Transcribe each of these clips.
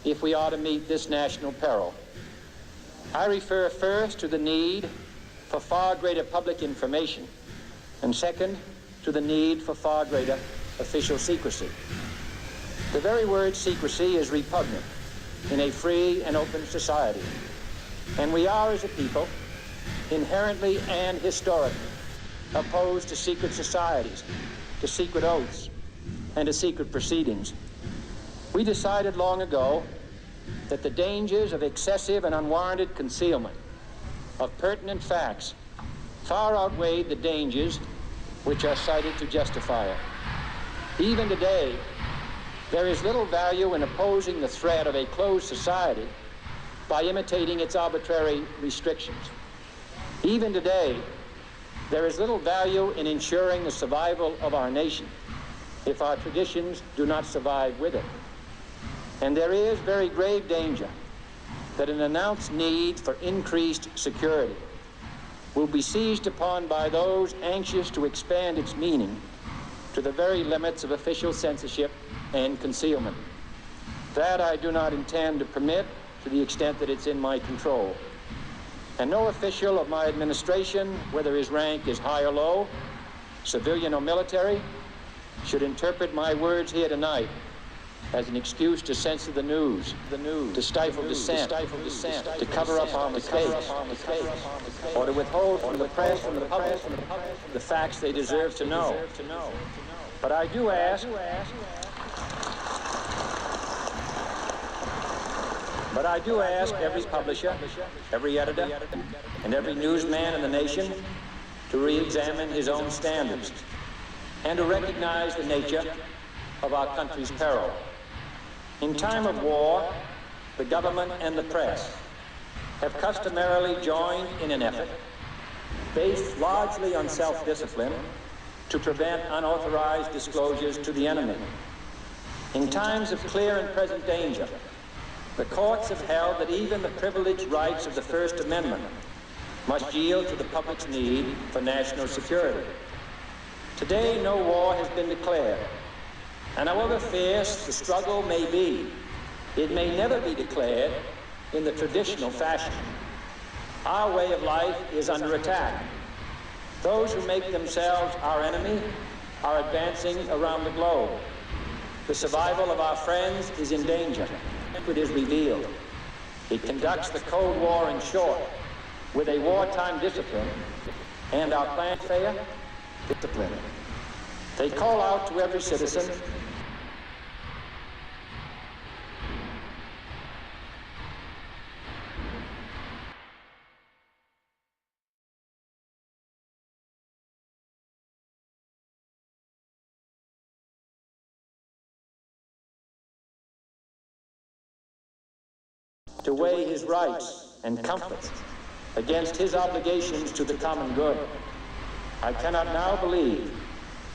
if we are to meet this national peril. I refer first to the need for far greater public information, and second, to the need for far greater official secrecy. The very word secrecy is repugnant in a free and open society, and we are, as a people, inherently and historically opposed to secret societies, to secret oaths, and to secret proceedings. We decided long ago that the dangers of excessive and unwarranted concealment of pertinent facts far outweighed the dangers which are cited to justify it. Even today, there is little value in opposing the threat of a closed society by imitating its arbitrary restrictions. Even today, there is little value in ensuring the survival of our nation if our traditions do not survive with it. And there is very grave danger that an announced need for increased security will be seized upon by those anxious to expand its meaning to the very limits of official censorship and concealment. That I do not intend to permit to the extent that it's in my control. And no official of my administration, whether his rank is high or low, civilian or military, should interpret my words here tonight as an excuse to censor the news, to stifle dissent, to cover up our mistakes, or to withhold from the press and the public the facts they deserve to know. But I do ask every publisher, every editor, and every newsman in the nation to re-examine his own standards and to recognize the nature of our country's peril. In time of war, the government and the press have customarily joined in an effort based largely on self-discipline to prevent unauthorized disclosures to the enemy. In times of clear and present danger, the courts have held that even the privileged rights of the First Amendment must yield to the public's need for national security. Today, no war has been declared, and however fierce the struggle may be, it may never be declared in the traditional fashion. Our way of life is under attack. Those who make themselves our enemy are advancing around the globe. The survival of our friends is in danger. It is revealed. It conducts the Cold War in short with a wartime discipline, and our plan failure, discipline. They call out to every citizen to weigh his rights and comforts against his obligations to the common good. I cannot now believe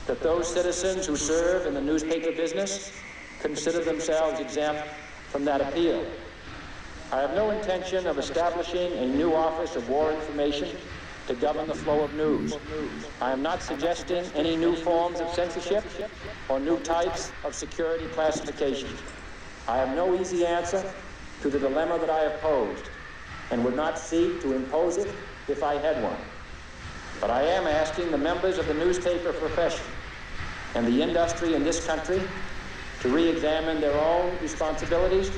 that those citizens who serve in the newspaper business consider themselves exempt from that appeal. I have no intention of establishing a new Office of War Information to govern the flow of news. I am not suggesting any new forms of censorship or new types of security classifications. I have no easy answer to the dilemma that I have posed, and would not seek to impose it if I had one. But I am asking the members of the newspaper profession and the industry in this country to re-examine their own responsibilities,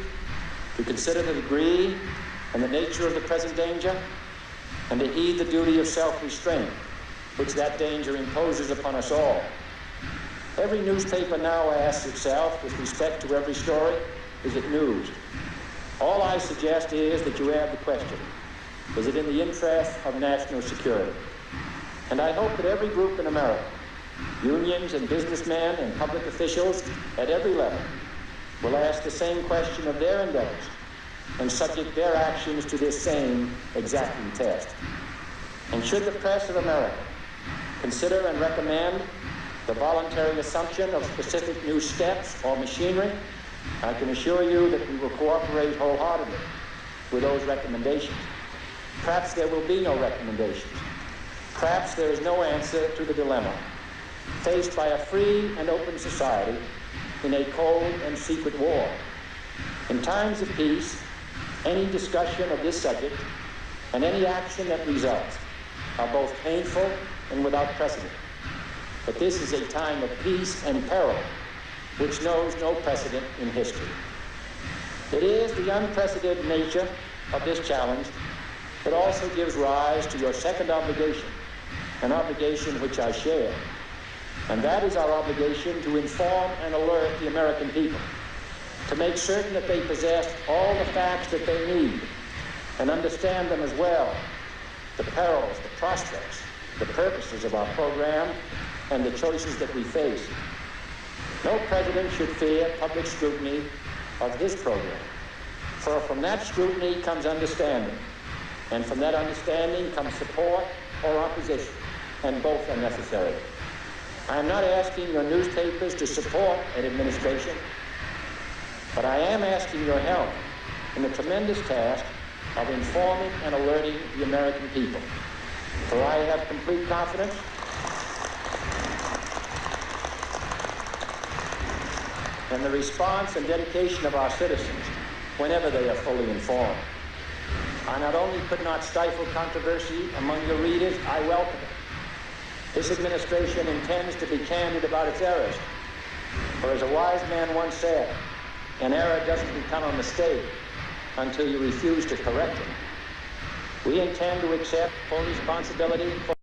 to consider the degree and the nature of the present danger, and to heed the duty of self-restraint, which that danger imposes upon us all. Every newspaper now asks itself, with respect to every story, is it news? All I suggest is that you add the question, is it in the interest of national security? And I hope that every group in America, unions and businessmen and public officials at every level, will ask the same question of their endeavors and subject their actions to this same exacting test. And should the press of America consider and recommend the voluntary assumption of specific new steps or machinery, I can assure you that we will cooperate wholeheartedly with those recommendations. Perhaps there will be no recommendations. Perhaps there is no answer to the dilemma faced by a free and open society in a cold and secret war. In times of peace, any discussion of this subject and any action that results are both painful and without precedent. But this is a time of peace and peril, which knows no precedent in history. It is the unprecedented nature of this challenge that also gives rise to your second obligation, an obligation which I share, and that is our obligation to inform and alert the American people, to make certain that they possess all the facts that they need and understand them as well, the perils, the prospects, the purposes of our program, and the choices that we face. No president should fear public scrutiny of his program, for from that scrutiny comes understanding, and from that understanding comes support or opposition, and both are necessary. I am not asking your newspapers to support an administration, but I am asking your help in the tremendous task of informing and alerting the American people. For I have complete confidence in the response and dedication of our citizens whenever they are fully informed. I not only could not stifle controversy among your readers, I welcome it. This administration intends to be candid about its errors. For as a wise man once said, an error doesn't become a mistake until you refuse to correct it. We intend to accept full responsibility for